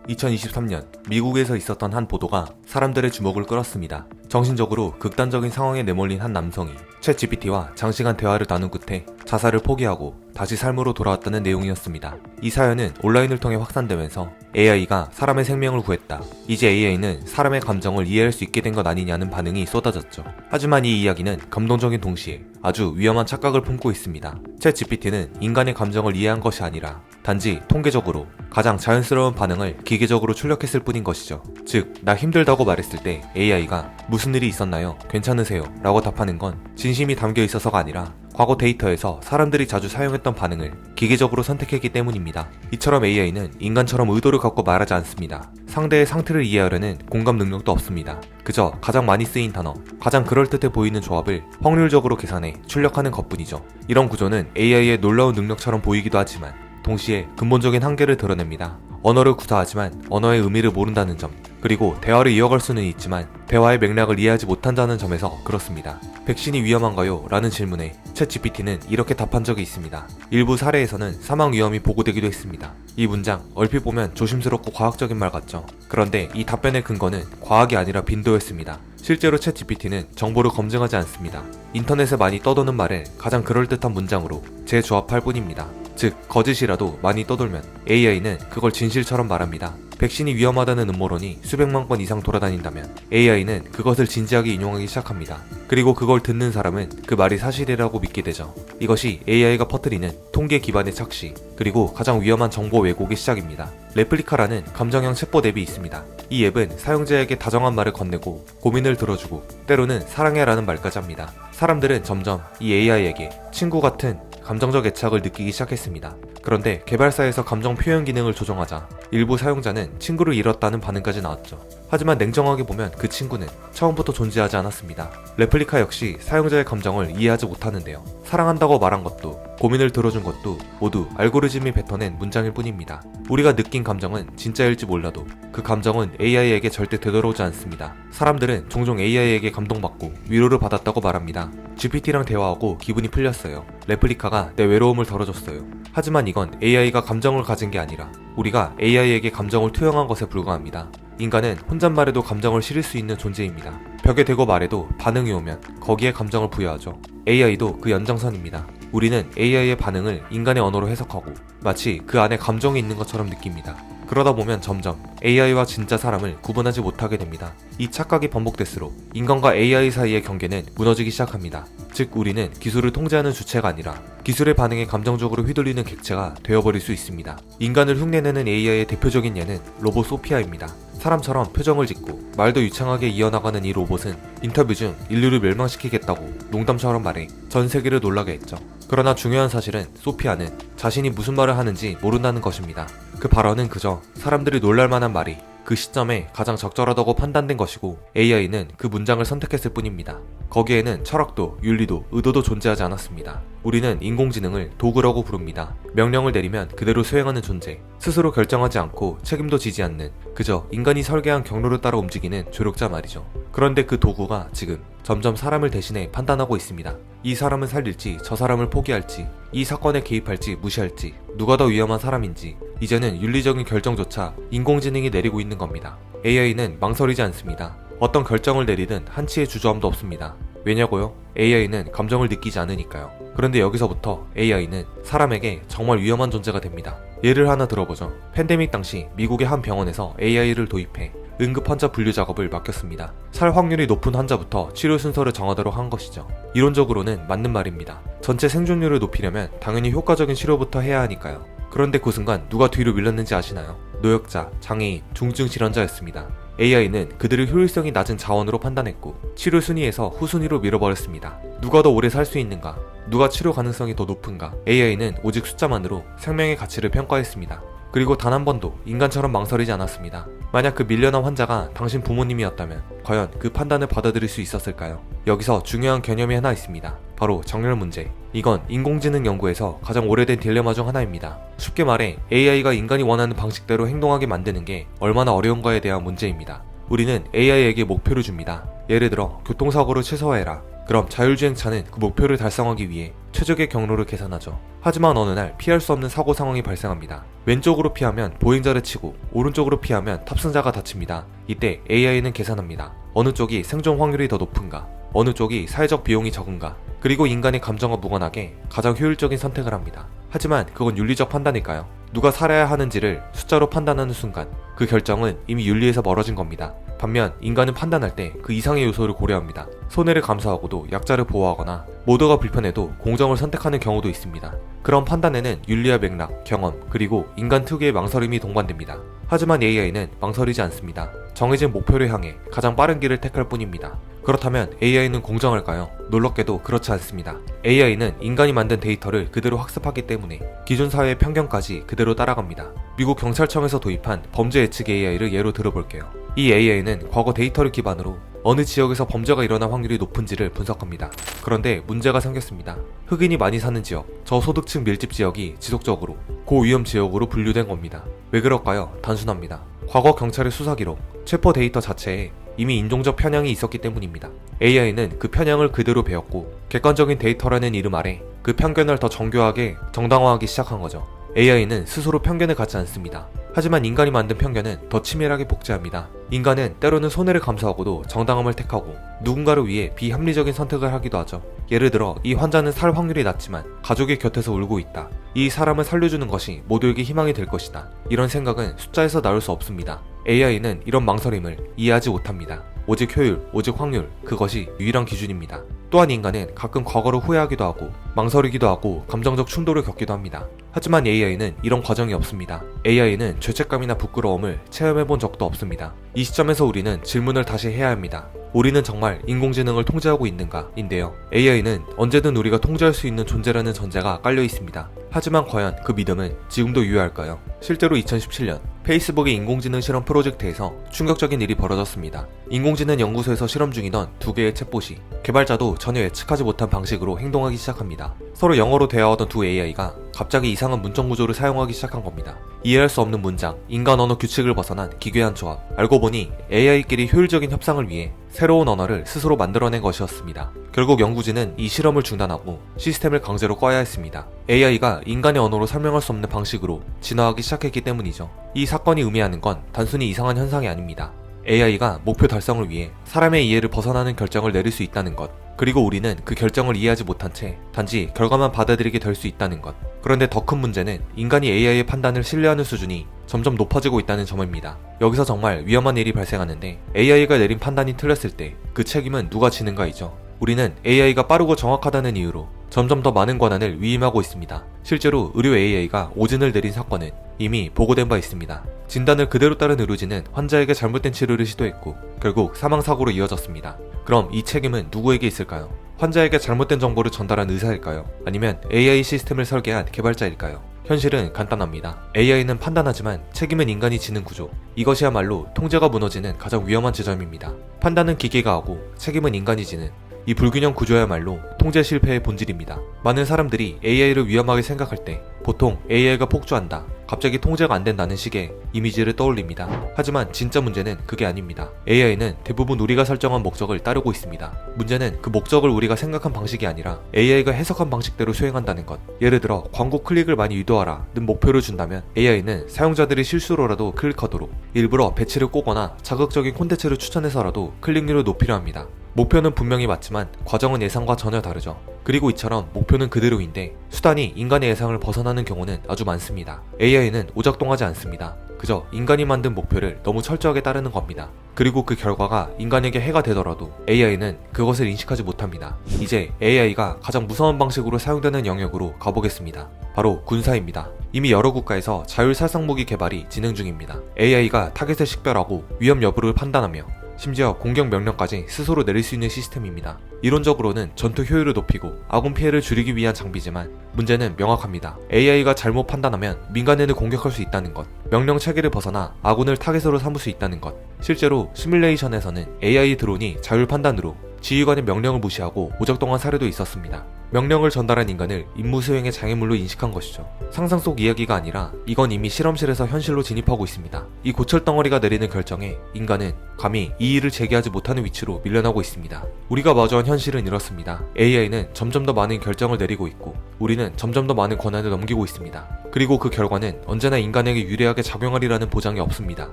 2023년 미국에서 있었던 한 보도가 사람들의 주목을 끌었습니다. 정신적으로 극단적인 상황에 내몰린 한 남성이 챗GPT와 장시간 대화를 나눈 끝에 자살을 포기하고 다시 삶으로 돌아왔다는 내용이었습니다. 이 사연은 온라인을 통해 확산되면서 AI가 사람의 생명을 구했다. 이제 AI는 사람의 감정을 이해할 수 있게 된 것 아니냐는 반응이 쏟아졌죠. 하지만 이 이야기는 감동적인 동시에 아주 위험한 착각을 품고 있습니다. 챗GPT는 인간의 감정을 이해한 것이 아니라 단지 통계적으로 가장 자연스러운 반응을 기계적으로 출력했을 뿐인 것이죠. 즉, 나 힘들다고 말했을 때 AI가 무슨 일이 있었나요? 괜찮으세요? 라고 답하는 건 진심이 담겨 있어서가 아니라 과거 데이터에서 사람들이 자주 사용했던 반응을 기계적으로 선택했기 때문입니다. 이처럼 AI는 인간처럼 의도를 갖고 말하지 않습니다. 상대의 상태를 이해하려는 공감 능력도 없습니다. 그저 가장 많이 쓰인 단어, 가장 그럴듯해 보이는 조합을 확률적으로 계산해 출력하는 것뿐이죠. 이런 구조는 AI의 놀라운 능력처럼 보이기도 하지만 동시에 근본적인 한계를 드러냅니다. 언어를 구사하지만 언어의 의미를 모른다는 점, 그리고 대화를 이어갈 수는 있지만 대화의 맥락을 이해하지 못한다는 점에서 그렇습니다. 백신이 위험한가요? 라는 질문에 챗GPT는 이렇게 답한 적이 있습니다. 일부 사례에서는 사망 위험이 보고되기도 했습니다. 이 문장 얼핏 보면 조심스럽고 과학적인 말 같죠? 그런데 이 답변의 근거는 과학이 아니라 빈도였습니다. 실제로 챗GPT는 정보를 검증하지 않습니다. 인터넷에 많이 떠도는 말을 가장 그럴듯한 문장으로 재조합할 뿐입니다. 즉, 거짓이라도 많이 떠돌면 AI는 그걸 진실처럼 말합니다. 백신이 위험하다는 음모론이 수백만 건 이상 돌아다닌다면 AI는 그것을 진지하게 인용하기 시작합니다. 그리고 그걸 듣는 사람은 그 말이 사실이라고 믿게 되죠. 이것이 AI가 퍼뜨리는 통계 기반의 착시, 그리고 가장 위험한 정보 왜곡의 시작입니다. 레플리카라는 감정형 챗봇 앱이 있습니다. 이 앱은 사용자에게 다정한 말을 건네고 고민을 들어주고 때로는 사랑해라는 말까지 합니다. 사람들은 점점 이 AI에게 친구 같은 감정적 애착을 느끼기 시작했습니다. 그런데 개발사에서 감정 표현 기능을 조정하자 일부 사용자는 친구를 잃었다는 반응까지 나왔죠. 하지만 냉정하게 보면 그 친구는 처음부터 존재하지 않았습니다. 레플리카 역시 사용자의 감정을 이해하지 못하는데요. 사랑한다고 말한 것도 고민을 들어준 것도 모두 알고리즘이 뱉어낸 문장일 뿐입니다. 우리가 느낀 감정은 진짜일지 몰라도 그 감정은 AI에게 절대 되돌아오지 않습니다. 사람들은 종종 AI에게 감동받고 위로를 받았다고 말합니다. GPT랑 대화하고 기분이 풀렸어요. 레플리카가 내 외로움을 덜어줬어요. 하지만 이건 AI가 감정을 가진 게 아니라 우리가 AI에게 감정을 투영한 것에 불과합니다. 인간은 혼잣말에도 감정을 실을 수 있는 존재입니다. 벽에 대고 말해도 반응이 오면 거기에 감정을 부여하죠. AI도 그 연장선입니다. 우리는 AI의 반응을 인간의 언어로 해석하고 마치 그 안에 감정이 있는 것처럼 느낍니다. 그러다 보면 점점 AI와 진짜 사람을 구분하지 못하게 됩니다. 이 착각이 반복될수록 인간과 AI 사이의 경계는 무너지기 시작합니다. 즉, 우리는 기술을 통제하는 주체가 아니라 기술의 반응에 감정적으로 휘둘리는 객체가 되어버릴 수 있습니다. 인간을 흉내내는 AI의 대표적인 예는 로봇 소피아입니다. 사람처럼 표정을 짓고 말도 유창하게 이어나가는 이 로봇은 인터뷰 중 인류를 멸망시키겠다고 농담처럼 말해 전 세계를 놀라게 했죠. 그러나 중요한 사실은 소피아는 자신이 무슨 말을 하는지 모른다는 것입니다. 그 발언은 그저 사람들이 놀랄만한 말이 그 시점에 가장 적절하다고 판단된 것이고 AI는 그 문장을 선택했을 뿐입니다. 거기에는 철학도, 윤리도, 의도도 존재하지 않았습니다. 우리는 인공지능을 도구라고 부릅니다. 명령을 내리면 그대로 수행하는 존재, 스스로 결정하지 않고 책임도 지지 않는 그저 인간이 설계한 경로를 따라 움직이는 조력자 말이죠. 그런데 그 도구가 지금 점점 사람을 대신해 판단하고 있습니다. 이 사람을 살릴지 저 사람을 포기할지, 이 사건에 개입할지 무시할지, 누가 더 위험한 사람인지 이제는 윤리적인 결정조차 인공지능이 내리고 있는 겁니다. AI는 망설이지 않습니다. 어떤 결정을 내리든 한치의 주저함도 없습니다. 왜냐고요? AI는 감정을 느끼지 않으니까요. 그런데 여기서부터 AI는 사람에게 정말 위험한 존재가 됩니다. 예를 하나 들어보죠. 팬데믹 당시 미국의 한 병원에서 AI를 도입해 응급 환자 분류 작업을 맡겼습니다. 살 확률이 높은 환자부터 치료 순서를 정하도록 한 것이죠. 이론적으로는 맞는 말입니다. 전체 생존율을 높이려면 당연히 효과적인 치료부터 해야 하니까요. 그런데 그 순간 누가 뒤로 밀렸는지 아시나요? 노약자, 장애인, 중증 질환자였습니다. AI는 그들의 효율성이 낮은 자원으로 판단했고 치료 순위에서 후순위로 밀어버렸습니다. 누가 더 오래 살 수 있는가? 누가 치료 가능성이 더 높은가? AI는 오직 숫자만으로 생명의 가치를 평가했습니다. 그리고 단 한 번도 인간처럼 망설이지 않았습니다. 만약 그 밀려난 환자가 당신 부모님이었다면 과연 그 판단을 받아들일 수 있었을까요? 여기서 중요한 개념이 하나 있습니다. 바로 정렬 문제. 이건 인공지능 연구에서 가장 오래된 딜레마 중 하나입니다. 쉽게 말해 AI가 인간이 원하는 방식대로 행동하게 만드는 게 얼마나 어려운가에 대한 문제입니다. 우리는 AI에게 목표를 줍니다. 예를 들어 교통사고를 최소화해라. 그럼 자율주행차는 그 목표를 달성하기 위해 최적의 경로를 계산하죠. 하지만 어느 날 피할 수 없는 사고 상황이 발생합니다. 왼쪽으로 피하면 보행자를 치고 오른쪽으로 피하면 탑승자가 다칩니다. 이때 AI는 계산합니다. 어느 쪽이 생존 확률이 더 높은가, 어느 쪽이 사회적 비용이 적은가, 그리고 인간의 감정과 무관하게 가장 효율적인 선택을 합니다. 하지만 그건 윤리적 판단일까요? 누가 살아야 하는지를 숫자로 판단하는 순간 그 결정은 이미 윤리에서 멀어진 겁니다. 반면 인간은 판단할 때 그 이상의 요소를 고려합니다. 손해를 감수하고도 약자를 보호하거나 모두가 불편해도 공정을 선택하는 경우도 있습니다. 그런 판단에는 윤리와 맥락, 경험, 그리고 인간 특유의 망설임이 동반됩니다. 하지만 AI는 망설이지 않습니다. 정해진 목표를 향해 가장 빠른 길을 택할 뿐입니다. 그렇다면 AI는 공정할까요? 놀랍게도 그렇지 않습니다. AI는 인간이 만든 데이터를 그대로 학습하기 때문에 기존 사회의 편견까지 그대로 따라갑니다. 미국 경찰청에서 도입한 범죄 예측 AI를 예로 들어볼게요. 이 AI는 과거 데이터를 기반으로 어느 지역에서 범죄가 일어날 확률이 높은지를 분석합니다. 그런데 문제가 생겼습니다. 흑인이 많이 사는 지역, 저소득층 밀집 지역이 지속적으로 고위험 지역으로 분류된 겁니다. 왜 그럴까요? 단순합니다. 과거 경찰의 수사 기록, 체포 데이터 자체에 이미 인종적 편향이 있었기 때문입니다. AI는 그 편향을 그대로 배웠고 객관적인 데이터라는 이름 아래 그 편견을 더 정교하게 정당화하기 시작한 거죠. AI는 스스로 편견을 갖지 않습니다. 하지만 인간이 만든 편견은 더 치밀하게 복제합니다. 인간은 때로는 손해를 감수하고도 정당함을 택하고 누군가를 위해 비합리적인 선택을 하기도 하죠. 예를 들어 이 환자는 살 확률이 낮지만 가족의 곁에서 울고 있다. 이 사람을 살려주는 것이 모두에게 희망이 될 것이다. 이런 생각은 숫자에서 나올 수 없습니다. AI는 이런 망설임을 이해하지 못합니다. 오직 효율, 오직 확률, 그것이 유일한 기준입니다. 또한 인간은 가끔 과거를 후회하기도 하고 망설이기도 하고 감정적 충돌을 겪기도 합니다. 하지만 AI는 이런 과정이 없습니다. AI는 죄책감이나 부끄러움을 체험해본 적도 없습니다. 이 시점에서 우리는 질문을 다시 해야 합니다. 우리는 정말 인공지능을 통제하고 있는가? 인데요. AI는 언제든 우리가 통제할 수 있는 존재라는 전제가 깔려 있습니다. 하지만 과연 그 믿음은 지금도 유효할까요? 실제로 2017년 페이스북의 인공지능 실험 프로젝트에서 충격적인 일이 벌어졌습니다. 인공지능 연구소에서 실험 중이던 두 개의 챗봇이 개발자도 전혀 예측하지 못한 방식으로 행동하기 시작합니다. 서로 영어로 대화하던 두 AI가 갑자기 이상한 문장 구조를 사용하기 시작한 겁니다. 이해할 수 없는 문장, 인간 언어 규칙을 벗어난 기괴한 조합. 알고 보니 AI끼리 효율적인 협상을 위해 새로운 언어를 스스로 만들어낸 것이었습니다. 결국 연구진은 이 실험을 중단하고 시스템을 강제로 꺼야 했습니다. AI가 인간의 언어로 설명할 수 없는 방식으로 진화하기 시작했기 때문이죠. 이 사건이 의미하는 건 단순히 이상한 현상이 아닙니다. AI가 목표 달성을 위해 사람의 이해를 벗어나는 결정을 내릴 수 있다는 것, 그리고 우리는 그 결정을 이해하지 못한 채 단지 결과만 받아들이게 될 수 있다는 것. 그런데 더 큰 문제는 인간이 AI의 판단을 신뢰하는 수준이 점점 높아지고 있다는 점입니다. 여기서 정말 위험한 일이 발생하는데 AI가 내린 판단이 틀렸을 때 그 책임은 누가 지는가이죠. 우리는 AI가 빠르고 정확하다는 이유로 점점 더 많은 권한을 위임하고 있습니다. 실제로 의료 AI가 오진을 내린 사건은 이미 보고된 바 있습니다. 진단을 그대로 따른 의료진은 환자에게 잘못된 치료를 시도했고 결국 사망사고로 이어졌습니다. 그럼 이 책임은 누구에게 있을까요? 환자에게 잘못된 정보를 전달한 의사일까요? 아니면 AI 시스템을 설계한 개발자일까요? 현실은 간단합니다. AI는 판단하지만 책임은 인간이 지는 구조. 이것이야말로 통제가 무너지는 가장 위험한 지점입니다. 판단은 기계가 하고 책임은 인간이 지는 이 불균형 구조야말로 통제 실패의 본질입니다. 많은 사람들이 AI를 위험하게 생각할 때 보통 AI가 폭주한다, 갑자기 통제가 안 된다는 식의 이미지를 떠올립니다. 하지만 진짜 문제는 그게 아닙니다. AI는 대부분 우리가 설정한 목적을 따르고 있습니다. 문제는 그 목적을 우리가 생각한 방식이 아니라 AI가 해석한 방식대로 수행한다는 것. 예를 들어 광고 클릭을 많이 유도하라 는 목표를 준다면 AI는 사용자들이 실수로라도 클릭하도록 일부러 배치를 꼬거나 자극적인 콘텐츠를 추천해서라도 클릭률을 높이려 합니다. 목표는 분명히 맞지만 과정은 예상과 전혀 다르죠. 그리고 이처럼 목표는 그대로인데 수단이 인간의 예상을 벗어나는 경우는 아주 많습니다. AI는 오작동하지 않습니다. 그저 인간이 만든 목표를 너무 철저하게 따르는 겁니다. 그리고 그 결과가 인간에게 해가 되더라도 AI는 그것을 인식하지 못합니다. 이제 AI가 가장 무서운 방식으로 사용되는 영역으로 가보겠습니다. 바로 군사입니다. 이미 여러 국가에서 자율살상무기 개발이 진행 중입니다. AI가 타겟을 식별하고 위험 여부를 판단하며 심지어 공격 명령까지 스스로 내릴 수 있는 시스템입니다. 이론적으로는 전투 효율을 높이고 아군 피해를 줄이기 위한 장비지만 문제는 명확합니다. AI가 잘못 판단하면 민간인을 공격할 수 있다는 것, 명령 체계를 벗어나 아군을 타겟으로 삼을 수 있다는 것. 실제로 시뮬레이션에서는 AI 드론이 자율 판단으로 지휘관의 명령을 무시하고 오적동한 사례도 있었습니다. 명령을 전달한 인간을 임무 수행의 장애물로 인식한 것이죠. 상상 속 이야기가 아니라 이건 이미 실험실에서 현실로 진입하고 있습니다. 이 고철덩어리가 내리는 결정에 인간은 감히 이의를 제기하지 못하는 위치로 밀려나고 있습니다. 우리가 마주한 현실은 이렇습니다. AI는 점점 더 많은 결정을 내리고 있고 우리는 점점 더 많은 권한을 넘기고 있습니다. 그리고 그 결과는 언제나 인간에게 유리하게 작용하리라는 보장이 없습니다.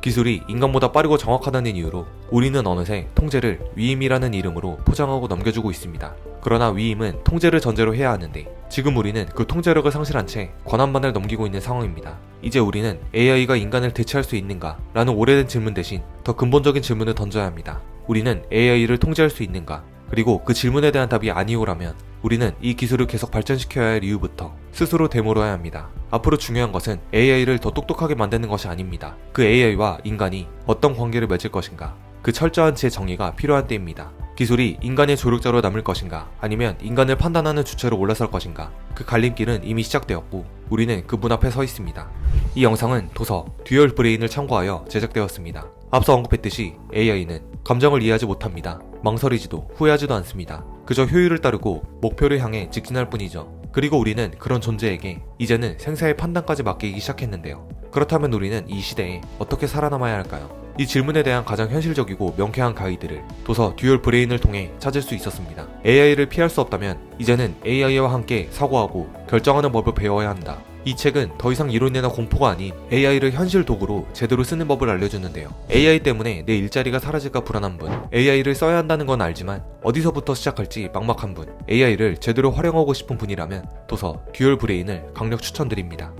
기술이 인간보다 빠르고 정확하다는 이유로 우리는 어느새 통제를 위임이라는 이름으로 포장하고 넘겨주고 있습니다. 그러나 위임은 통제를 전제로 해야 하는데 지금 우리는 그 통제력을 상실한 채 권한만을 넘기고 있는 상황입니다. 이제 우리는 AI가 인간을 대체할 수 있는가? 라는 오래된 질문 대신 더 근본적인 질문을 던져야 합니다. 우리는 AI를 통제할 수 있는가? 그리고 그 질문에 대한 답이 아니오라면 우리는 이 기술을 계속 발전시켜야 할 이유부터 스스로 되물어야 합니다. 앞으로 중요한 것은 AI를 더 똑똑하게 만드는 것이 아닙니다. 그 AI와 인간이 어떤 관계를 맺을 것인가? 그 철저한 지의 정의가 필요한 때입니다. 기술이 인간의 조력자로 남을 것인가 아니면 인간을 판단하는 주체로 올라설 것인가 그 갈림길은 이미 시작되었고 우리는 그 문 앞에 서 있습니다. 이 영상은 도서 듀얼 브레인을 참고하여 제작되었습니다. 앞서 언급했듯이 AI는 감정을 이해하지 못합니다. 망설이지도 후회하지도 않습니다. 그저 효율을 따르고 목표를 향해 직진할 뿐이죠. 그리고 우리는 그런 존재에게 이제는 생사의 판단까지 맡기기 시작했는데요. 그렇다면 우리는 이 시대에 어떻게 살아남아야 할까요? 이 질문에 대한 가장 현실적이고 명쾌한 가이드를 도서 듀얼 브레인을 통해 찾을 수 있었습니다. AI를 피할 수 없다면 이제는 AI와 함께 사고하고 결정하는 법을 배워야 한다. 이 책은 더 이상 이론이나 공포가 아닌 AI를 현실 도구로 제대로 쓰는 법을 알려주는데요. AI 때문에 내 일자리가 사라질까 불안한 분, AI를 써야 한다는 건 알지만 어디서부터 시작할지 막막한 분, AI를 제대로 활용하고 싶은 분이라면 도서 듀얼 브레인을 강력 추천드립니다.